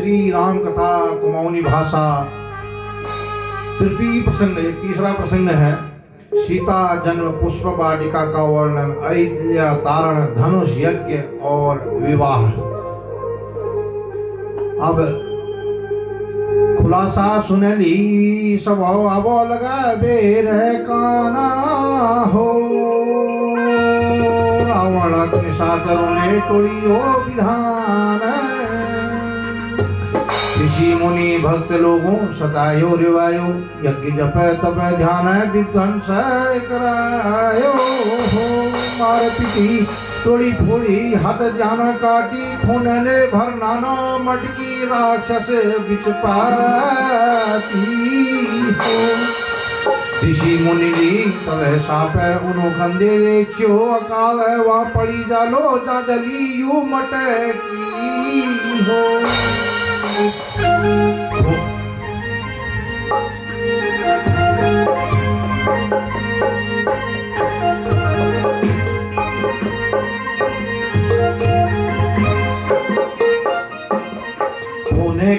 श्री राम कथा कुमाऊनी भाषा। तृतीय प्रसंग, ये तीसरा प्रसंग है। सीता जन्म, पुष्प वाटिका का वर्णन, अयोध्या तारण, धनुष यज्ञ और विवाह। अब खुलासा सुन ली सब अब लगा बेर काना हो। रावण अग्नि सागरों ने तोड़ी हो विधान। ऋषि मुनि भक्त लोगों सतायो रिवायो, यज्ञ जप तप ध्यान विध्वंस करायो हो। मार पीटी तोड़ी फोड़ी हाथ जाना काटी, खून ले भर नानो मटकी राक्षस बिच पाती हो। ऋषि मुनि तब साप उनो खंदे देखियो, अकाल वह पड़ी जालो जादली यू मटकी हो।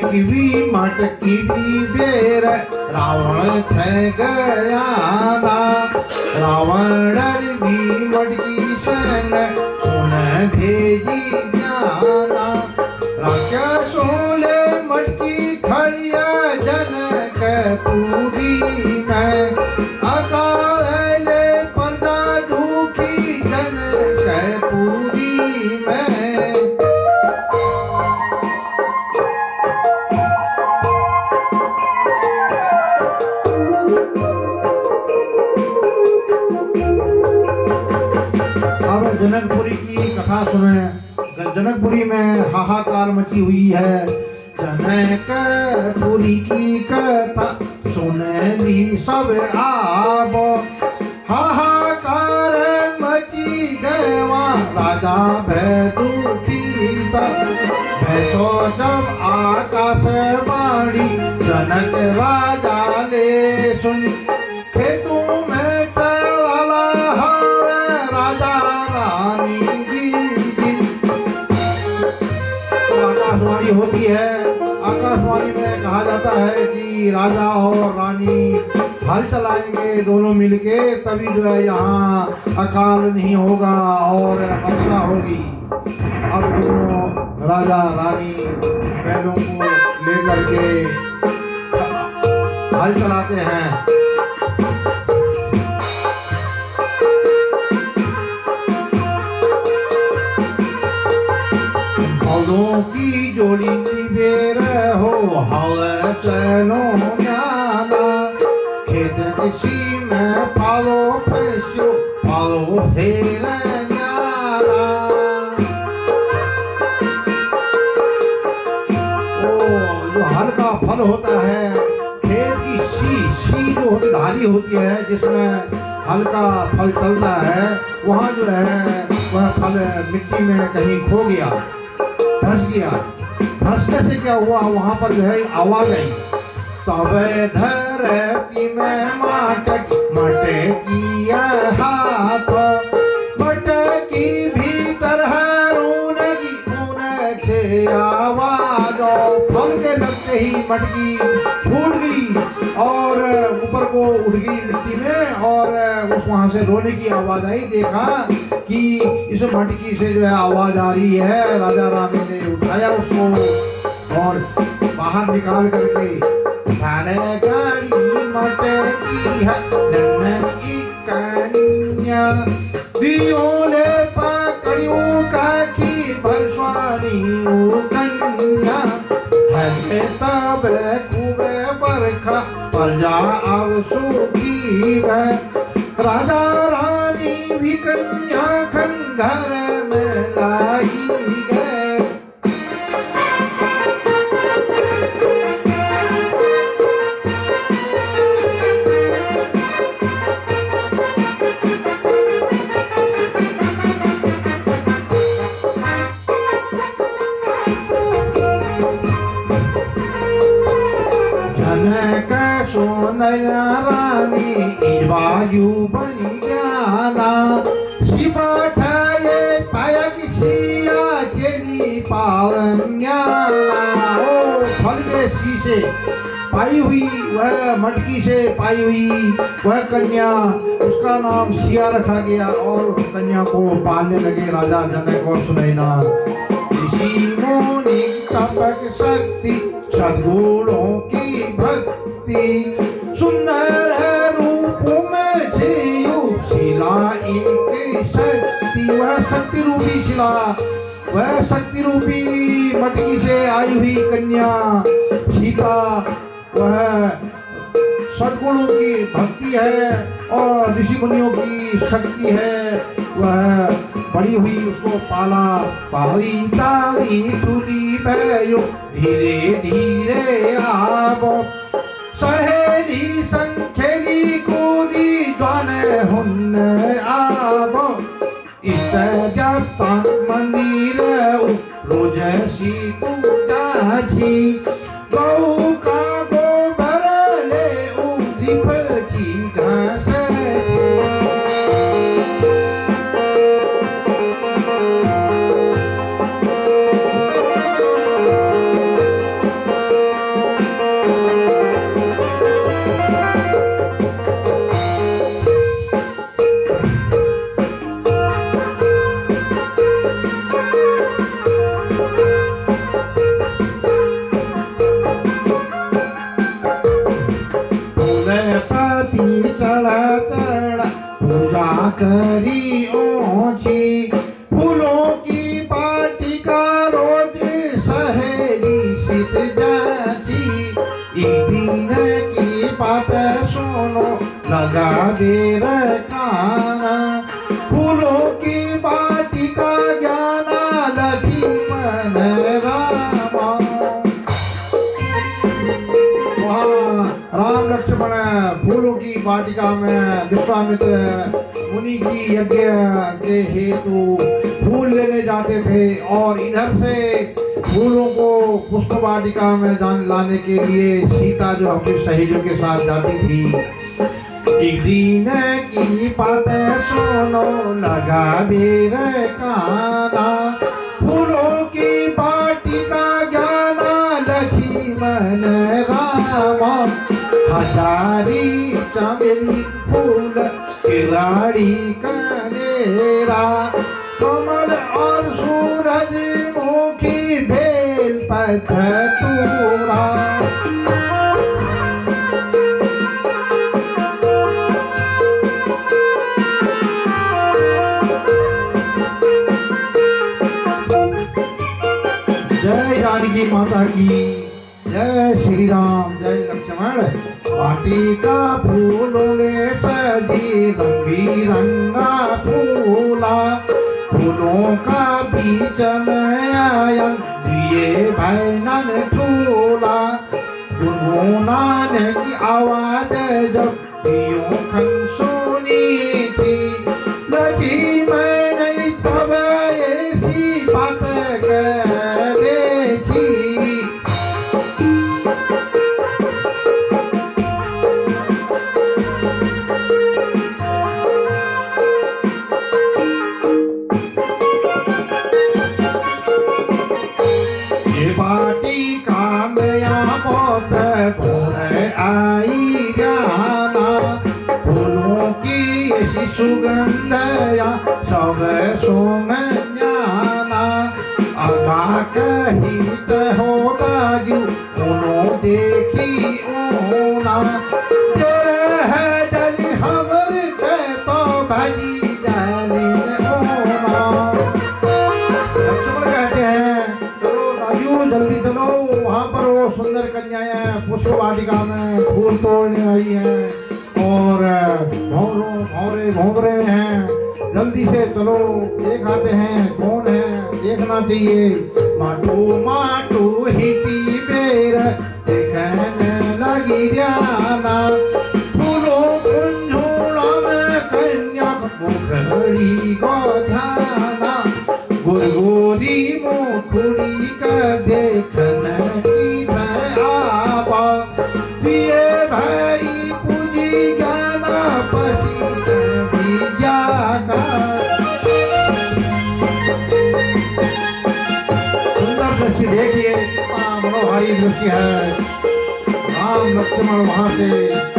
की भी मटकी भी बेर रावण थे गया ना। रावण भी मटकी सन उन्हें भेजी ज्ञाना। राक्षसों ले मटकी खड़िया जनक पूरी में, अकाल ले प्रजा दुखी जनक पूरी में। जनकपुरी की कथा सुने। जनकपुरी में हाहाकार मची हुई है। जनकपुरी की कथा सुनली सब आब, हाहाकार मची गवा राजा भय दुखी तब। भैसो जब आकाश बाणी जनक राजा ले सुन, खेतों में चला हर राजा आकाशवाणी होती है। आकाशवाणी में कहा जाता है कि राजा और रानी हल चलाएंगे दोनों मिलके, तभी जो है यहाँ अकाल नहीं होगा और वर्षा होगी। अब दोनों राजा रानी बैलों को लेकर के हल चलाते हैं। पौधों की जोड़ी बेर हो हल चैनो न्याना। खेत किसी में पालो पैसो पालो हेर न्याना। जो हल का फल होता है, खेत की सी जो होती धारी होती है जिसमें हल का फल चलता है, वहाँ जो है वह फल मिट्टी में कहीं खो गया, धस गया। धसने से क्या हुआ, वहां पर जो है आवाज आई, तब धरती में मटकी हाथ, मटकी भीतर है ऊनगी ऊन से आवाज। फल के लगते ही मटकी फूट गई और ऊपर को उठ गई मिट्टी में, और उस वहां से रोने की आवाज आई। देखा कि इस मटकी से जो है आवाज आ रही है। राजा रानी ने उठाया उसको और बाहर निकाल करके गाड़ी मटकी है नन्ही कन्या, दियोले पकड़ियों काकी भरस्वानी कन्या। है तब खूब बरखा प्रजा अब सुखी है। राजा रानी भी कन्या खंडहर में लाई गए। जनक सोनया रानी बाजू बनी ज्ञाना। शिपाठाये पाया की सिया केली पालन ज्ञाना। पाई हुई, वह मटकी से पाई हुई वह कन्या, उसका नाम सिया रखा गया और उस कन्या को पालने लगे राजा जनक और सुनैना। ऋषि मुनि तपक शक्ति सद्गुणों की भक्ति, सुंदर रूप में शिला एक शक्ति, वह शक्ति रूपी शिला, वह शक्ति रूपी मटकी से आई हुई कन्या सीता, वह सद्गुणों की भक्ति है और ऋषि मुनियों की शक्ति है, वह बड़ी हुई, उसको पाला। पाली ताली तुली भयो धीरे धीरे आवो, सहेली संखेली कूदी ज्वान हुन आवो, इस जब तक मंदिर रोज सी पूजा छी, गौ का गोबर ले उदीप छी घास करी ओछी, फूलों की पाटिका रोज सहेली सित जाची, एक दिन की बात सुनो लगा बेर खाना, फूलों की पाटिका ज्ञाना लक्ष्मण रामा, राम लक्ष्मण फूलों की वाटिका में विश्वामित्र मुनि की यज्ञ के हेतु फूल लेने जाते थे और इधर से फूलों को पुष्प वाटिका में लाने के लिए सीता जो अपनी सहेलियों के साथ जाती थी। एक दिन की बात सुनो लगा बेर काना, फूलों की वाटिका ज्ञाना लक्ष्मण रामा, हजारी चमेली फूल खिलाड़ी कनेरा, कमल और सूरज मुखी बेल पथतूरा, जय जानकी माता की जय, श्री राम जय लक्ष्मण। वाटिका फूलों ने सजी रंग बिरंगा फूला, फूलों का बीच में आया दिए भैनन फूला, गुनगुनाने की आवाज जब दियों खन सुनी थी, लक्ष्मण ने तब ऐसी बात कह देखी। वाटिका में बहुत आई जाना, फूलों की ऐसी सुगंध या सब सोमन्याना, आगा कहित होगा जू उनो देखी ओना, जय है जल हमर के तो भजी जालिन ओना। लक्ष्मण कहते हैं जल्दी चलो, वहाँ पर वो सुंदर कन्याएं पुष्प वाटिका में फूल तोड़ने आई हैं और भौरे घूम रहे हैं, जल्दी से चलो देख आते हैं कौन है, देखना चाहिए। माटू माटू हिटी बेर देखने लगी जाना, फूलों कुंझोड़ा में कन्या मुखड़ी को ध्याना, गुरगोरी मुखड़ी का देखन की आवा, दिए भाई पूजी ज्ञाना पसीन भी जागा। सुंदर दृश्य देखिए, कितना मनोहारी दृश्य है। राम लक्ष्मण वहां से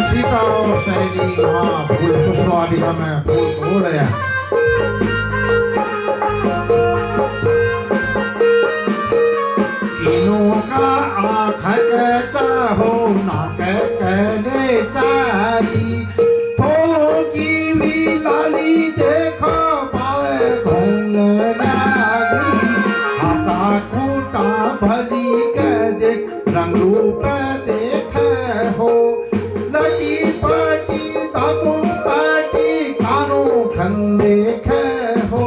सीता और सहेली वहां फूल पुष्पवाटिका में फूल तोड़ रहे हैं। तीनों का आँख चाहो नाक कहले चारी हो की भी लाली देखो पाए घूम लागी हाथा खूटा भली कह देख रंग रूप देख हो लटी पाटी दातों पाटी कानों खन देख हो।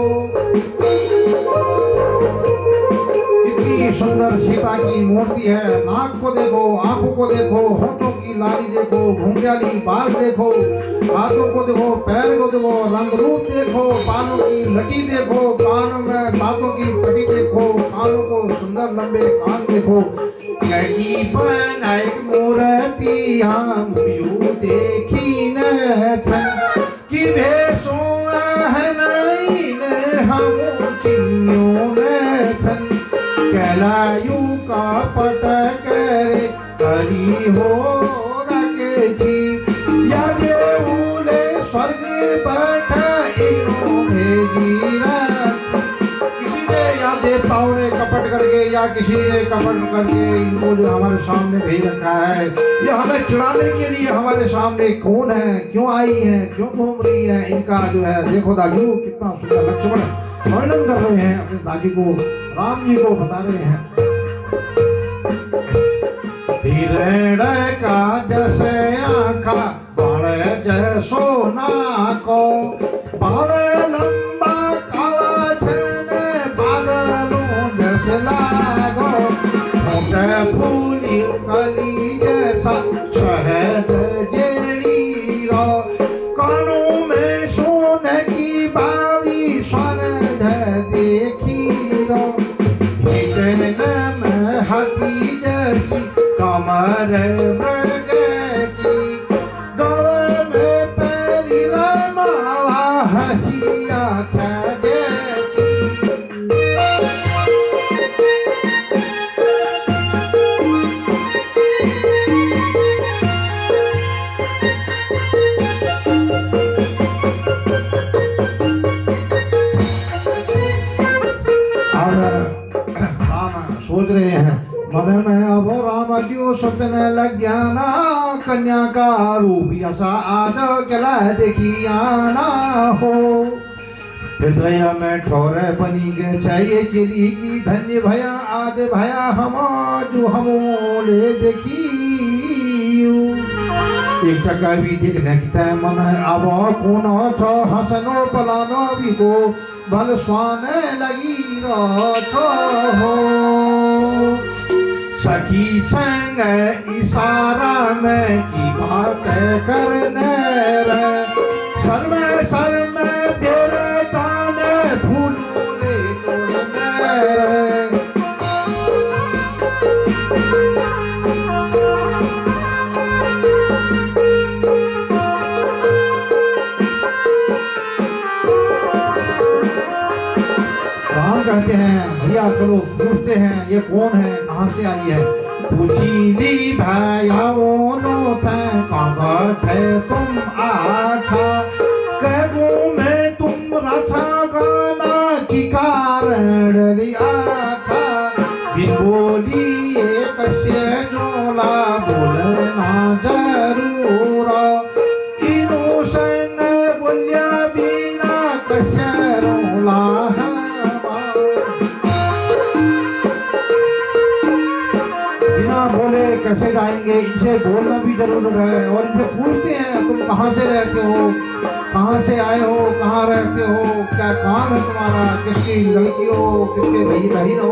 कितनी सुंदर सीता की मूर्ति है। नाक को देखो, आंखों को देखो, होठों की लाली देखो, घुंघराली बाल देखो, हाथों को देखो, पैर को देखो, रंग रूप देखो, बालों की लटी देखो, कानों में दांतों की पटी देखो, कानों को सुंदर लंबे कान देखो। कहीं बनाई मूर्ति हम यू देखी न थन कि भेसो नहीं न हम चिन्यों न थन कैलायु का पट करे हरि हो रखे जी या देवूले स्वर्ग बैठा इनो भेजी रख। किसी ने या देवताओं ने कपट करके या किसी ने कपट करके इनको जो हमारे सामने भेज रखा है, ये हमें चिढ़ाने के लिए हमारे सामने कौन है, क्यों आई है, क्यों घूम रही है, इनका जो है देखो दाजू कितना सुंदर लक्ष्मण वर्णन कर रहे हैं, अपने दादी को राम जी को बता रहे हैं। हिरण का जैसे आँखा बाल जैसो नाको बाल लंबा काला छन बादलों जैसे लागो मोटे फूली कली जैसा शहद जेड़ी रो कानों में सोने की बाली स्वर देखी रो हिरण में हाथी जैसी कमर मृग की गले में पैरी माला हसिया जैसी। सोच रहे हैं मन में अब राम जी सपने लग ज्ञाना कन्या का रूप ऐसा आज चला देखी आना हो हृदय में ठोरे बनी गए चाहिए चिड़ी की धन्य भया आज भया हम जो हम ले देखी एक टका भी देखने की तय मन अब कौन छो हसनो पलानो भी को भल स्वाने लगी छो हो सखी संग इशारा में की बात करने रे सर में तेरे जाने फूलों तोड़ने रे। राम कहते हैं भैया चलो पूछते हैं ये कौन है, कहाँ से आई है। पूछी भाइयों कहाँ थे तुम आछा कहूँ में तुम रचा गाना की कारण लिया था बिन बोली एक से जोला बोलना जरूर इनो संग बोलिया बिना कसे रोला बोले कैसे जाएंगे, इनसे बोलना भी जरूर है और इनसे पूछते हैं तुम कहाँ से रहते हो, कहाँ से आए हो, कहाँ रहते हो, क्या काम है तुम्हारा, किसकी लड़की हो, किसके भाई बहन हो।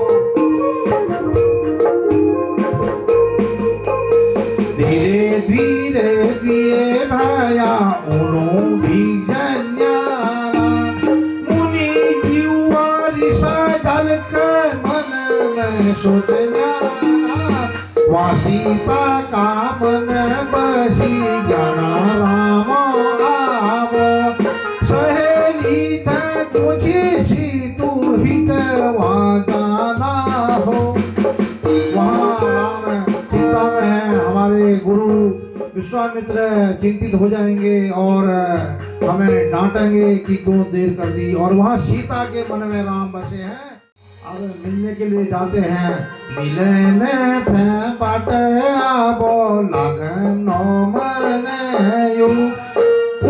धीरे धीरे दिए भया उन्हों भी जन्यारा मुनि जीवा रिसा जल के मन में सोचना वासीता का मन बसी जाना राम आवो सहेली ते तुझी सी तू हित वहाँ जाना हो। वहाँ राम सीता में है हमारे गुरु विश्वामित्र चिंतित हो जाएंगे और हमें डांटेंगे कि क्यों देर कर दी। और वहाँ सीता के मन में राम बसे हैं। अब मिलने के लिए जाते हैं। मिलने थे बाट आबो लगनो मन यू,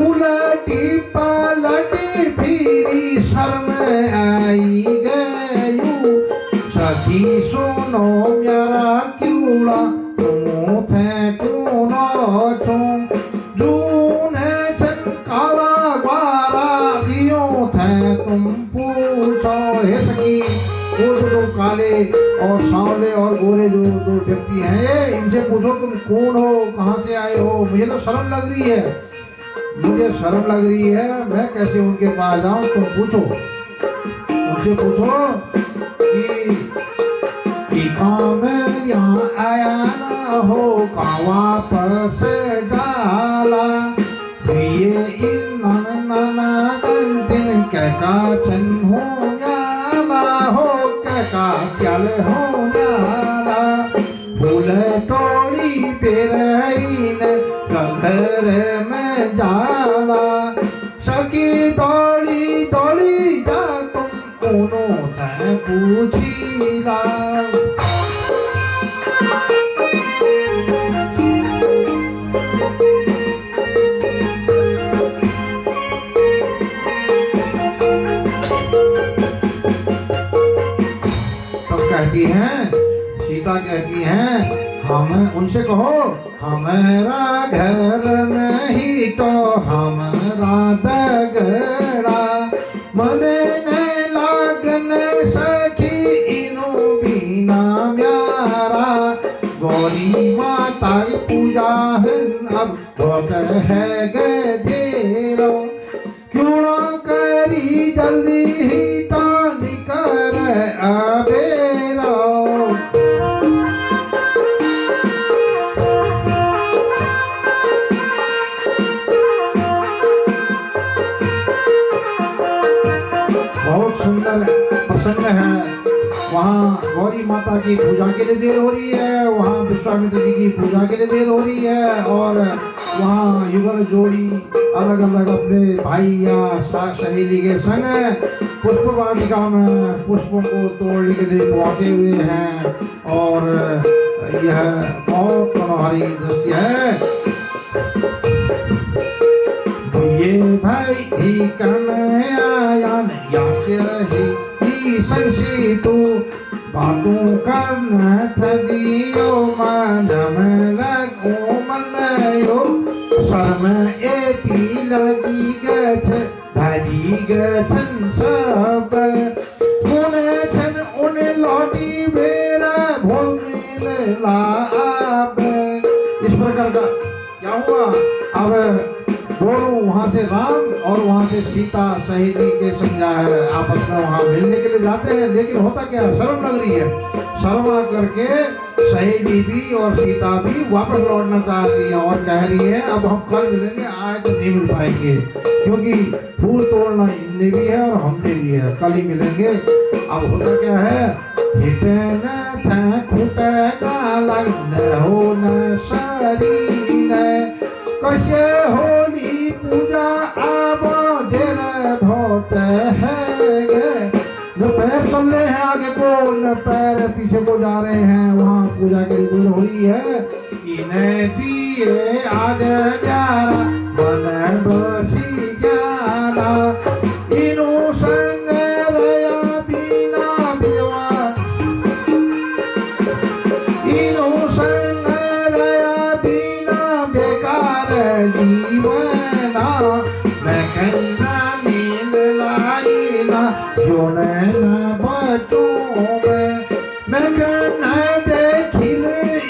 उलटी पलटी फिरी शर्म आई गयू। सखी सुनो मेरा क्यूड़ा तुम थे क्यों न छूं, जूने छन काला बारा दियो थे तुम पूछो। हे सखी, वो जो दो काले और सांवले और गोरे जो दो व्यक्ति हैं, ये इनसे पूछो तुम कौन हो, कहाँ से आए हो। मुझे तो शर्म लग रही है, मुझे शर्म लग रही है, मैं कैसे उनके पास जाऊं। तुम पूछो, उनसे पूछो कि काम यहाँ आया ना हो, कहाँ वापस जाला। ये इन नाना दिन कैका चन हो जाला हो, कैका चल हो जाला। फूल तोड़ी पेरईन घर में जाला। सखी दौड़ी दौड़ी जा तुम कोनो तै पूछीला। कहती हैं, सीता कहती हैं, हम उनसे कहो हमारा घर नहीं तो हमारा दगड़ा। मने ने लागन सखी इनो बिना म्यारा। गौरी माता की पूजा है अब बहुत है गधेरो। क्यों ना करी जल्दी ही तो निकर अबेरो। बहुत सुंदर प्रसंग है। वहाँ गौरी माता की पूजा के लिए देर हो रही है, वहाँ विश्वामित्र जी की पूजा के लिए देर हो रही है, और वहाँ युगल जोड़ी अलग अलग अपने भाई या सहेली के संग पुष्प वाटिका में पुष्पों को तोड़ने के लिए पहुंचे हुए हैं। और यह बहुत मनोहारी दृश्य है। ये भाई ही कम आया ही संसी तू बातों करना था दियो मानम लगो मनायो। शर्म एती लगी गछ भाजी गछन सब। उन्हें छन उन्हें लौटी मेरा भोल मिल लाभ। इस प्रकार का क्या हुआ। अब दोनों वहाँ से राम और वहाँ से सीता सहेली के संज्ञा है, आपस में वहाँ मिलने के लिए जाते हैं। लेकिन होता क्या है, शर्म लग रही है। शर्मा करके सहेली भी और सीता भी वापस लौटना चाह रही है और कह रही है अब हम कल मिलेंगे, आज तो नहीं मिल पाएंगे, क्योंकि फूल तोड़ना इनने भी है और हमने भी है, कल ही मिलेंगे। अब होता क्या है, हो न शरीर कैसे होली पूजा आबो देर बहुत है। न पैर चल रहे हैं आगे को, न पैर पीछे को जा रहे हैं, वहाँ पूजा के लिए देर हो रही है। इन्हें दिए आज प्यारा मन बसी ग्यारा। इनो संग रया बिना विवाह, इनो संग रया बिना बेकार जीवना। मैं कहना मिल लाई ना जो न बचूं मैं कहना देखिल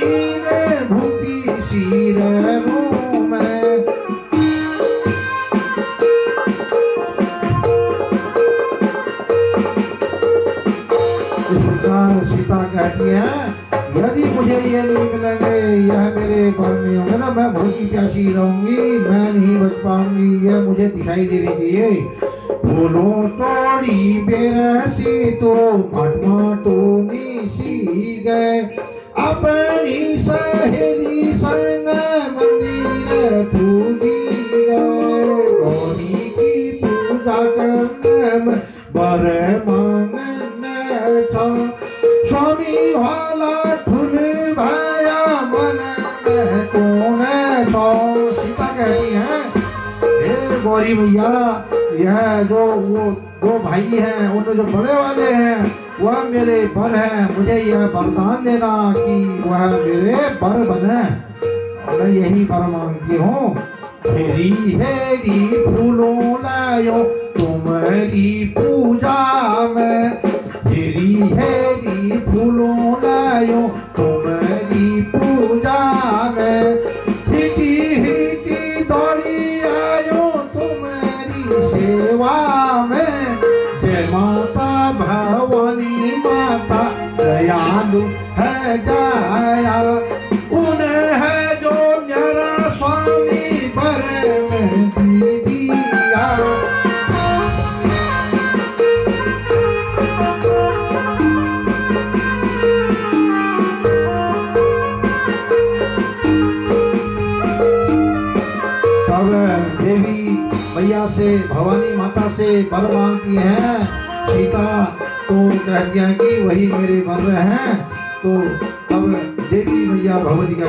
इन भूति सिर रू मैं। इस प्रकार सीता कहती है यदि मुझे ये नहीं मिलेंगे, यह मेरे घर में होंगे ना, मैं भूखी प्यासी रहूंगी, मैं नहीं बच पाऊंगी, यह मुझे दिखाई देनी चाहिए। फूलों तोड़ी बेरसी तो मटमाटो निसी गए। अपनी सहेली संग मंदिर भवानी वाला ठुल भया मन में कौन सो। सीता कहती हैं हे गौरी मैया, यह जो वो दो भाई हैं उनमें जो बड़े वाले हैं वह मेरे बर हैं, मुझे यह वरदान देना कि वह मेरे बर बने। और मैं यही बर मांगती हूँ। हेरी हेरी फूलों लायो तुम्हारी पूजा में, हेरी हेरी फूलों लायो तुम्हारी पूजा में, हिटी हिटी दौड़ी आयो तुम्हारी सेवा में। जय माता भवानी माता दयालु है जाया, उन्हें है जो मेरा स्वामी बर में दिया। तब देवी मैया से भवानी माता से वर मांगती हैं। सीता तो कहती हैं कि वही मेरे वर हैं। तो तब देवी मैया भगवती का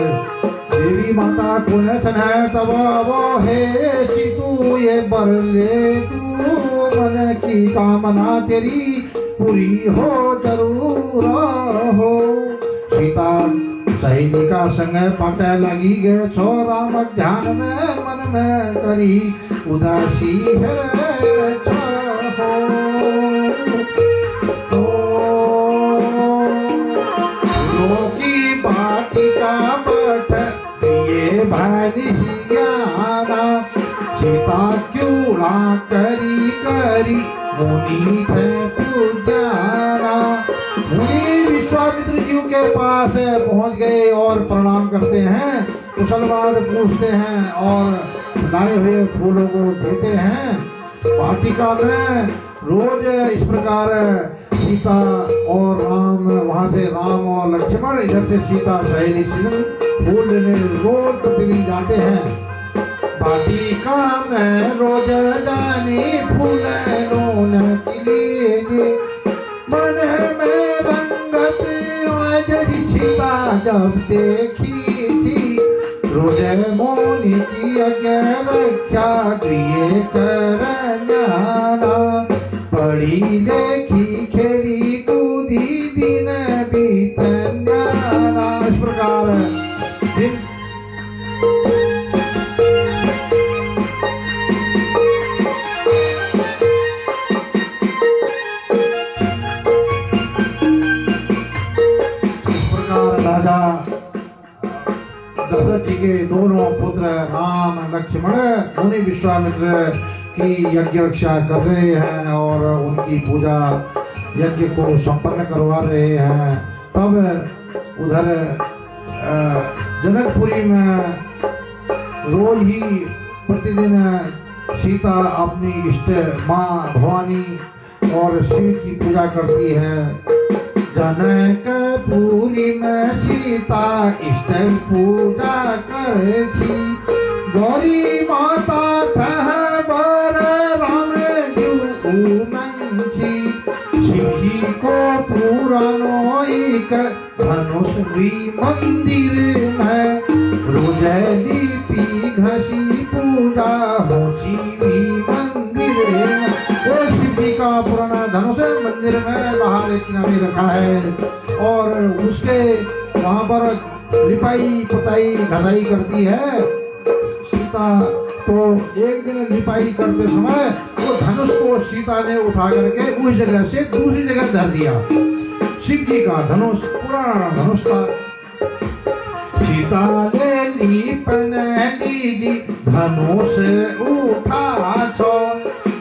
देवी माता को नसन है तब वो हे सीतू ये वर ले तू, मन की कामना तेरी पूरी हो जरूर हो। सीता सहेली का संग पटे लगी गए छो, राम ध्यान में मन में करी उदासी है छो। की बाटिका बट दिए भाई सियारा, सीता क्यूड़ा करी करी मुनि थे पूजारा। मुनि विश्वामित्र जी के पास पहुंच गए और प्रणाम करते हैं, कुशलवाद पूछते हैं और लाए हुए फूलों को देते हैं। वाटिका में रोज इस प्रकार सीता और राम, वहां से राम और लक्ष्मण, इधर से सीता सहेली फूल लेने रोज प्रतिदिन जाते हैं। वाटिका में रोज जानी फूल नोन खिलेंगे, मन में रंगत जरी सीता जब देखी थी। रोज मोनी की रक्षा गृह करना, पढ़ी लेखी खेली कूदी दिन बीतना। इस प्रकार दिन राजा दशरथ जी के दोनों पुत्र राम लक्ष्मण मुनि विश्वामित्र की यज्ञ रक्षा कर रहे हैं और उनकी पूजा यज्ञ को संपन्न करवा रहे हैं। तब उधर जनकपुरी में रोज ही प्रतिदिन सीता अपनी इष्ट माँ भवानी और शिव की पूजा करती है। जनकपुरी में सीता इष्ट पूजा करती, गौरी माता कह बर राम जी, शिव जी को पुरानो एक धनुष भी मंदिर में, रोज लिपि घसी पूजा होती भी मंदिर में। शिव जी का पुराना धनुष मंदिर में बाहर एक किनारे रखा है और उसके वहां पर लिपाई पुताई घसाई करती है सीता। तो एक दिन लिपाई करते समय वो धनुष को सीता ने उठा करके उस जगह से दूसरी जगह धर दिया। शिव जी का धनुष पुराना धनुष था। सीता ले लीपन लीजी धनुष उठा छो,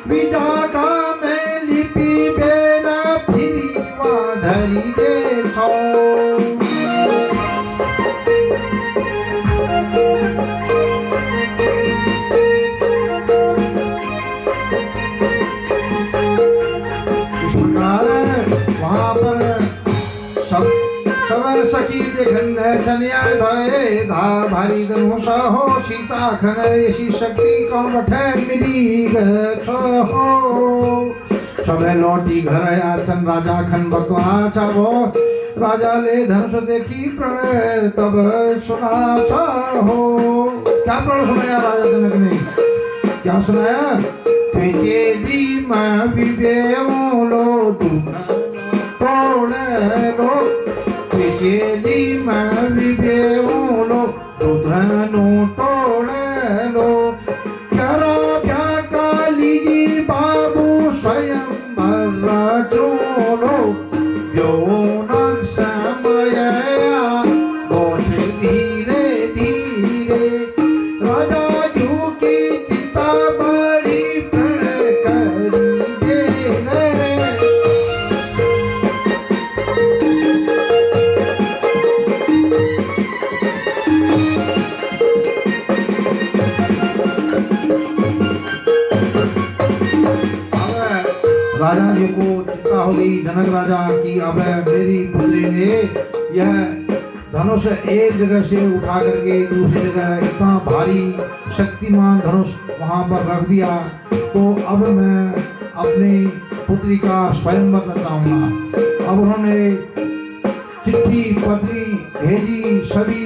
विजागा में लिपि बेरा फिरी वा धरी दे छो। वहां पर सब सखी देखन चलिया भय धा भारी धनुष हो, सीता खन ऐसी शक्ति कौन बठे मिली हो। सब लौटी घर आसन राजा खन बतवा छो, राजा ले धनुष देखी प्रणय तब सुना हो। क्या प्रण सुनाया राजा जनक ने? क्या सुनाया? तेरी मैं विवेलो तोड़े लो, तेरी मैं विवेलो धनु तोड़े लो। करा क्या काली जी बाबू स्वयं मर चोलो, यौन समय बोझ धीरे धीरे। राजा जू की चिता बड़ी प्रण करी देने। राजा जी को चिंता होगी जनक राजा की, अब मेरी पुत्री ने यह धनुष एक जगह से उठा करके दूसरी जगह इतना भारी शक्तिमान धनुष वहां पर रख दिया, तो अब मैं अपनी पुत्री का स्वयंवर रचाऊंगा। अब उन्होंने चिट्ठी पत्री भेजी, सभी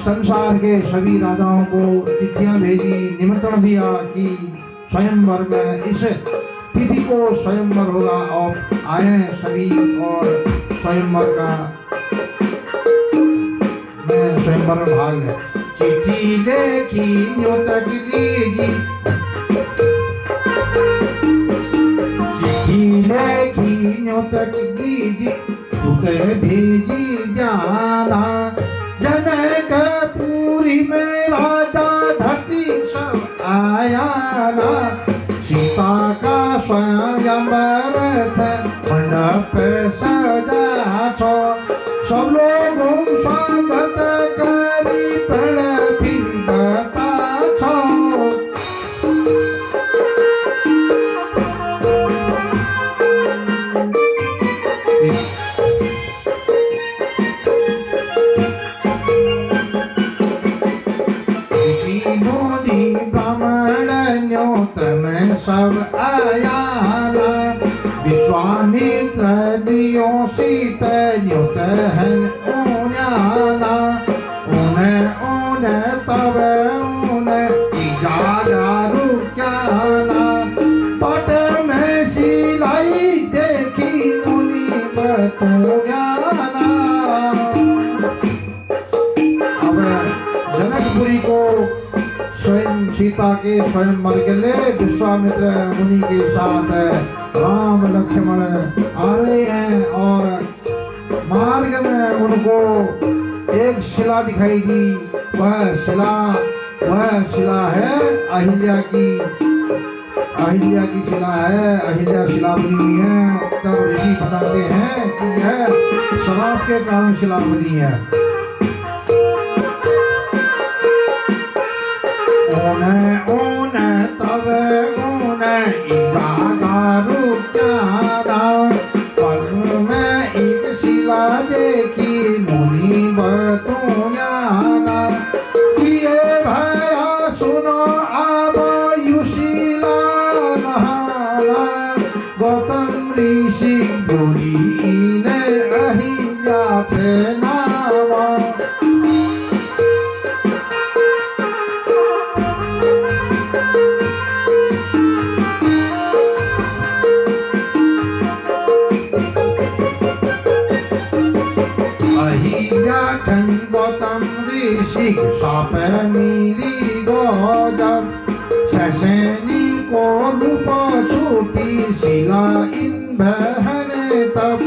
संसार के सभी राजाओं को चिट्ठियां भेजी, निमंत्रण दिया कि स्वयंवर में इस तिथि को स्वयंवर होगा और आए सभी, और स्वयंवर का मैं स्वयंवर में भाग ले। चिट्ठी देखी न्यों तक दीजी, चिट्ठी देखी न्यों तक दीजी, तुके भेजी जाना। जनकपुरी में राजा धरती सब आया ना, सीता का स्वयंवर मंडप सजा छो। सब लोगों स्वागत करी प्रण फिर बता छो। सब आया ना, विश्वामित्र दियो सीत न्युत हन ऊन्याना। उन्हें तब उन्हें इजारा रुक्याना। पट में सिलाई देखी मुनि बतून्याना। अब जनकपुरी को स्वयं सीता के स्वयंवर के लिए विश्वामित्र मुनि के साथ राम लक्ष्मण आ रहे हैं, और मार्ग में उनको एक शिला दिखाई दी। वह शिला है अहिल्या की शिला है। अहिल्या शिला बनी हुई है। तब ऋषि बताते हैं कि यह शराब के कारण शिला बनी है। ओने तब इजारा रुक्याना। पग में एक शिला देखी मुनि बतून्याना। ये भया सुनो अब युशिला नहाना। गौतम ऋषि बोली ने अहिल्या से नावा। गौतम ऋषि साप मिली गौजब। शशनी को रूप छूटी शिला इन बहन तब।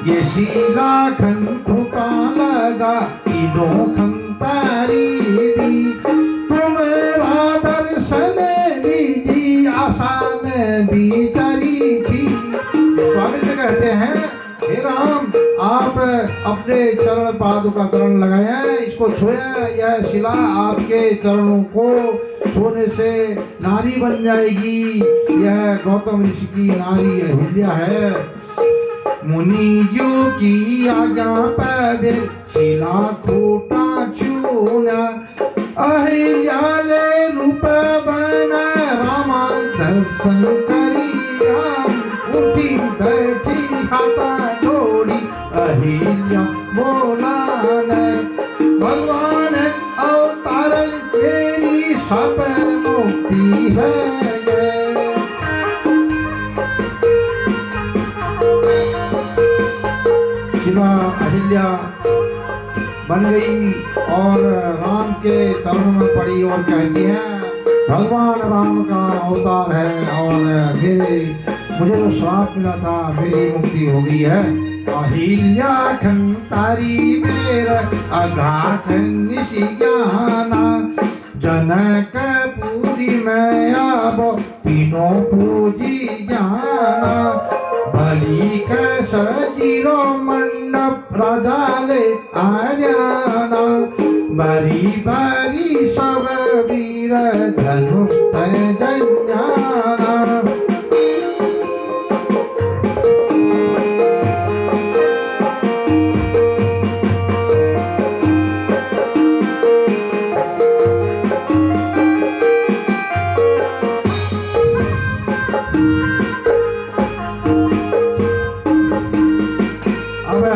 ये शिला खन खुटा लगा तीनों खंतारी दी। तुम्हारा दर्शन लीजी आशा में बीतरी थी। स्वामित्व कहते हैं, हे राम, आप अपने चरण पादुका चरण लगाए हैं, इसको छुए। यह शिला आपके चरणों को छूने से नारी बन जाएगी। यह गौतम ऋषि की नारी अहिल्या है। मुनि जो की आज्ञा पर शिला खूटा चूना। अहिल्या ले रूप बना रामा दर्शन करी। उठी बैठी हाथा जोड़ी अहिल्या क्या बोला ने भगवान अवतारल मेरी सब मुक्ति है ये। शिवा अहिल्या बन गई और राम के चरणों में पड़ी और कहती हैं भगवान राम का अवतार है और मेरे मुझे जो श्राप मिला था मेरी मुक्ति हो गई है। अहिल्या खंतारी मेरा अघाट निशि ज्ञाना जनक पूरी में अब तीनों पूजी जाना बलि के सजीरो मंडप राजाले आजाना बरी बरी सब वीर धनुष जन्याना।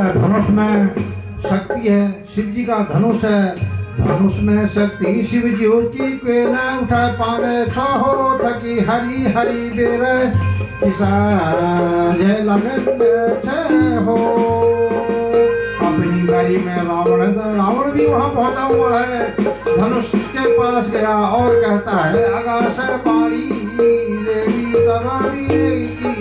धनुष में शक्ति है, शिव जी का धनुष है, धनुष में शक्ति शिव जी की कोई न उठा पारे छहो थकी हरी हरी बेर किसा जय लगन हो। अपनी बारी में रावण भी वहाँ पहुंचा हुआ है, धनुष के पास गया और कहता है आकाश पारी देवी तबारी की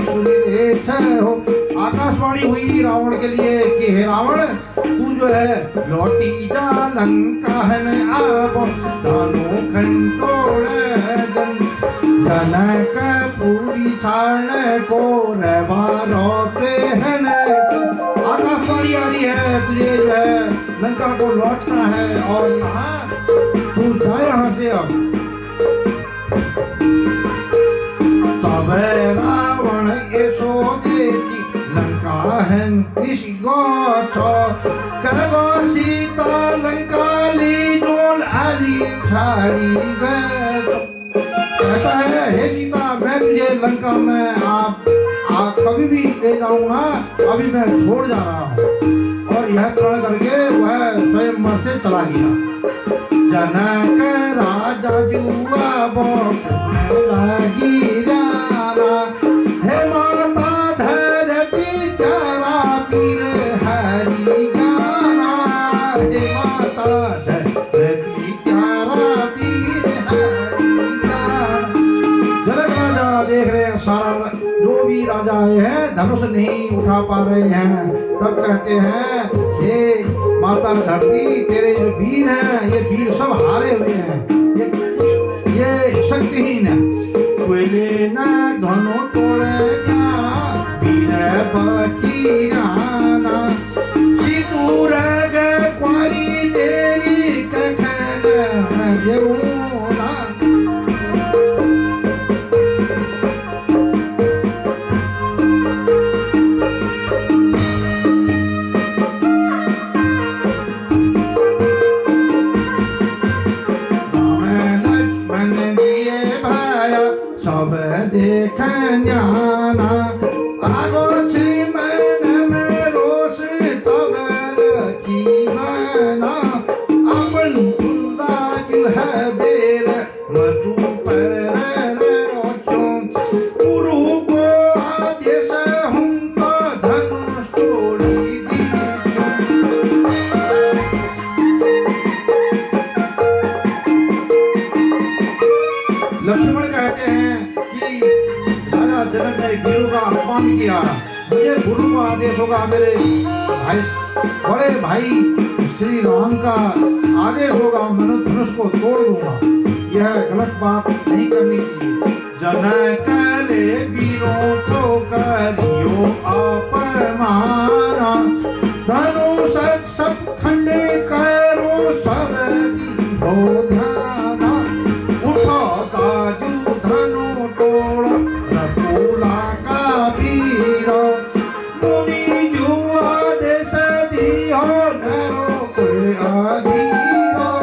हो। आकाशवाणी हुई रावण के लिए कि हे रावण तू जो है लौटी जा लंका है आप दानो खंडोड़ जनक पूरी छाड़ने को रोते हैं। आकाशवाणी आ रही है तुझे जो है लंका को लौटना है और यहाँ तू जा यहाँ से अब। तब रावण ऐसो देखी करगो सीता लंका ली जोल आली छाड़ी गए। कहता है हे सीता मैं तुझे लंका में आप कभी भी ले जाऊंगा, अभी मैं छोड़ जा रहा हूँ। और यह प्रण करके वह स्वयं मर से चला गया। जनक राजा जुआ बहुत लगी जाना हे माता धरती चारा पीर हरी गाना हे माता धरती चारा पीर हरी गाना। जनक राजा देख रहे हैं सारा जो भी राजा आए हैं धनुष नहीं उठा पा रहे हैं, तब कहते हैं हे माता धरती तेरे जो वीर हैं ये वीर सब हारे हुए हैं, ये शक्तिहीन है। कोयले न धनु तोड़े वीर बची जाना सितूर क्वारी तेरी कखन जरूना। सब देख जाना आगो छी मन में रोष तब जीवना अपन खुदा जो है बेर मधु पर गुरु को आदेश हमको धनुष तोड़ी दी। लक्ष्मण कहते हैं कि राजा जनक ने वीरों का अपमान किया, मुझे गुरु का आदेश होगा, मेरे भाई बड़े भाई श्री राम का आदेश होगा, मैं धनुष को तोड़ दूंगा। यह गलत बात नहीं करनी चाहिए। जनक ले वीरों को करियो अपमाना धनुष सब खंड करो सब ध्याना उठो ताजू धनु तोड़ रघुला का वीर मुनि जो आदेश दियो नरो कोई अधीरो।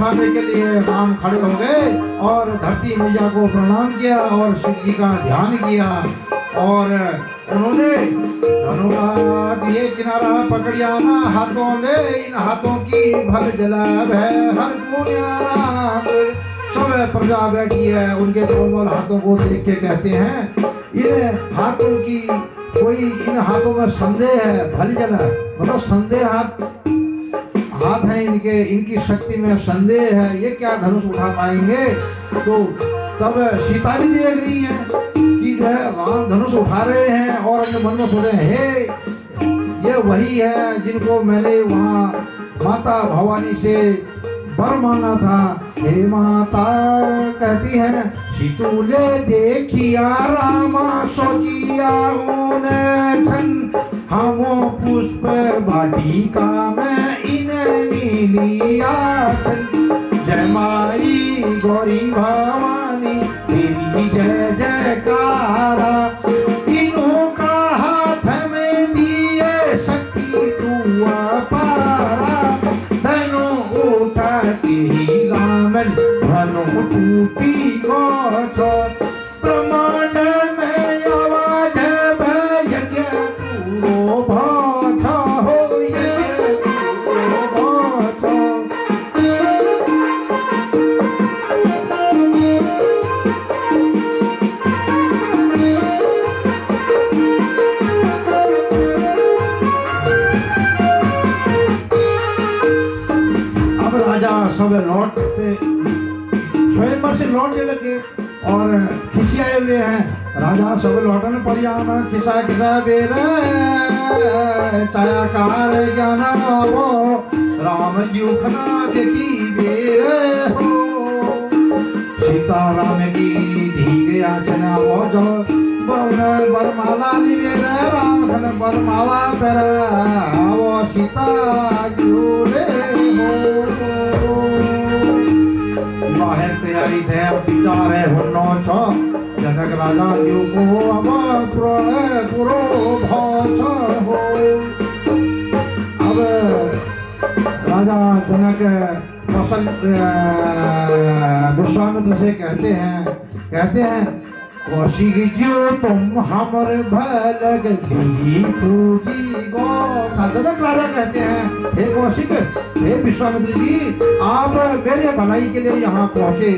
उठाने के लिए राम खड़े हो गए और धरती मैया को प्रणाम किया और शिव जी का ध्यान किया और उन्होंने धनु का दिए किनारा पकड़िया ना हाथों ले, इन हाथों की भल जलाब है हर पुण्यारा। सब प्रजा बैठी है, उनके कोमल हाथों को देख के कहते हैं इन हाथों की कोई, इन हाथों में संदेह है, भली जला मतलब संदेह हाथ है इनके, इनकी शक्ति में संदेह है, ये क्या धनुष उठा पाएंगे। तो तब सीता भी देख रही है कि जो है राम धनुष उठा रहे हैं और अपने मन में सोच रहे हैं हे ये वही है जिनको मैंने वहाँ माता भवानी से वर मांगा था। हे माता कहती है सीतूले देखिया रामा सोचिया छन हमो पुष्प वाटिका में इन्हें मिलिया छन। जय माई गौरी भवानी तेरी जय जयकारा, तीनों का हाथ में दिए शक्ति तू अपारा। धनु उठाते ही रामन धनु टूटी गोछ, ब्रह्मांड में आवाज यज्ञ पूरो भाष हो यज्ञ पूरो भाष। अब राजा सब लौटते स्वयंवर से लौटने लगे और खिसियाए हुए हैं। राजा सब लौटन परियाना खिसा खिसा बेर छायाकार ज्ञान वो राम जुखना देखी बेर हो। सीता राम की ढीके आचना वो जो बउन बरमाला लिवेर राम धन बरमाला पर वो सीता जुरे हो। विवाह तैयारी थे विचार है हुन्नो छो जनक राजा जो को अब पुरो भाष हो। अब राजा जनक कौशल विश्वामित्र से कहते हैं कौशिक जो तुम हमर भलग ली पूजी गो। जनक राजा कहते हैं हे कौशिक, हे विश्वामित्र जी आप मेरे भलाई के लिए यहाँ पहुँचे।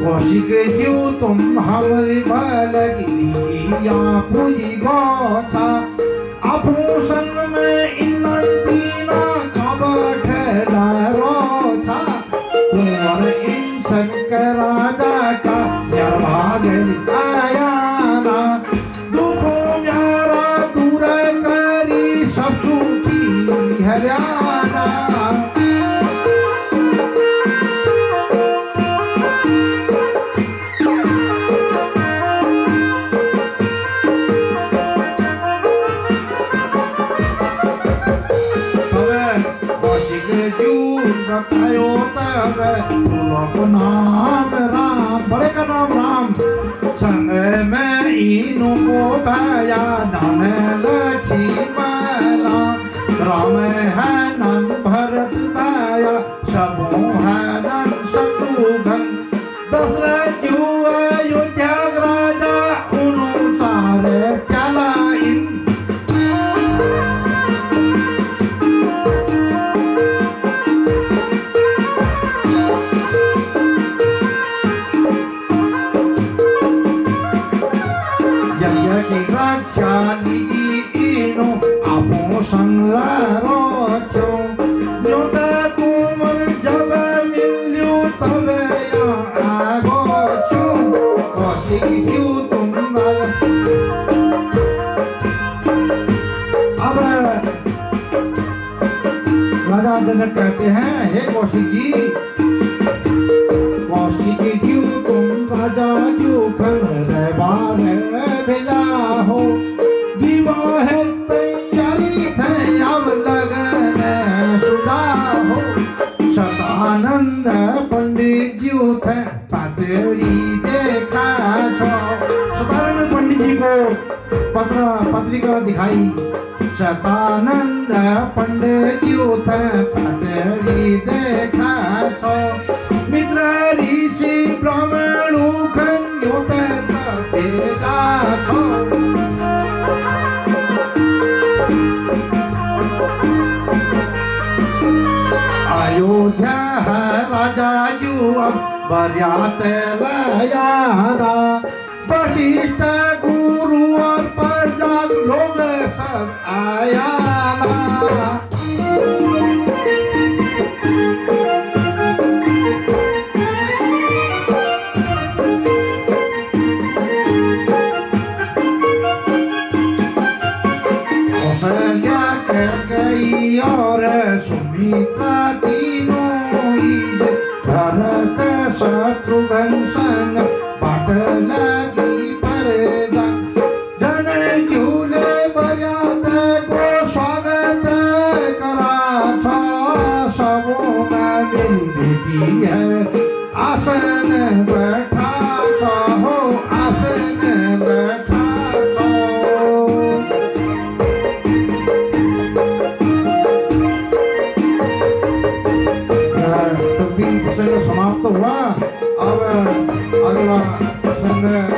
कौशिक जो तुम हमर भलग लिया पूजी गो था, आभूषण में इन्ना कब ठहरा रो था। और इन शंकर राजा का भाग आया ना, दुखों म्यारा दूर करी सब सुखी हरियाणा। बतायो तब लोक नाम राम, बड़े का नाम राम। संग में इनु को भया नन लक्ष्मण, राम है नन भरत भया सबो है नन शत्रुघ्न। दशरथ जो अयोध्या राजा उनु तारे चला इन। राजा जनक कहते हैं हे कौशिक जी, कौशिक जी तुम राजा जुखन रहबार भेजा हो। विवाह तैयारी थे अब लगन सुधा हो। सदानंद पंडित जी थे पतरी देखा छो। सदानंद पंडित जी को पत्रिका दिखाई। सदानंद पंडित जी थे पतरी देखा छो। भेजा छो अयोध्या है राजा यू अब बरियात लयाना वशिष्ठ गुरु और प्रजा लोग सब आया ना कौशल्या कैकेयी और सुमित्रा तीनों ही भरत शत्रुघ्न संग बाट लगी परगा जन झूले बरियात को स्वागत करा था सबों में मेरी बेटी है आसन बैठा था हो आसन बैठा था प्रसंग समाप्त हुआ। अब अगला प्रसंग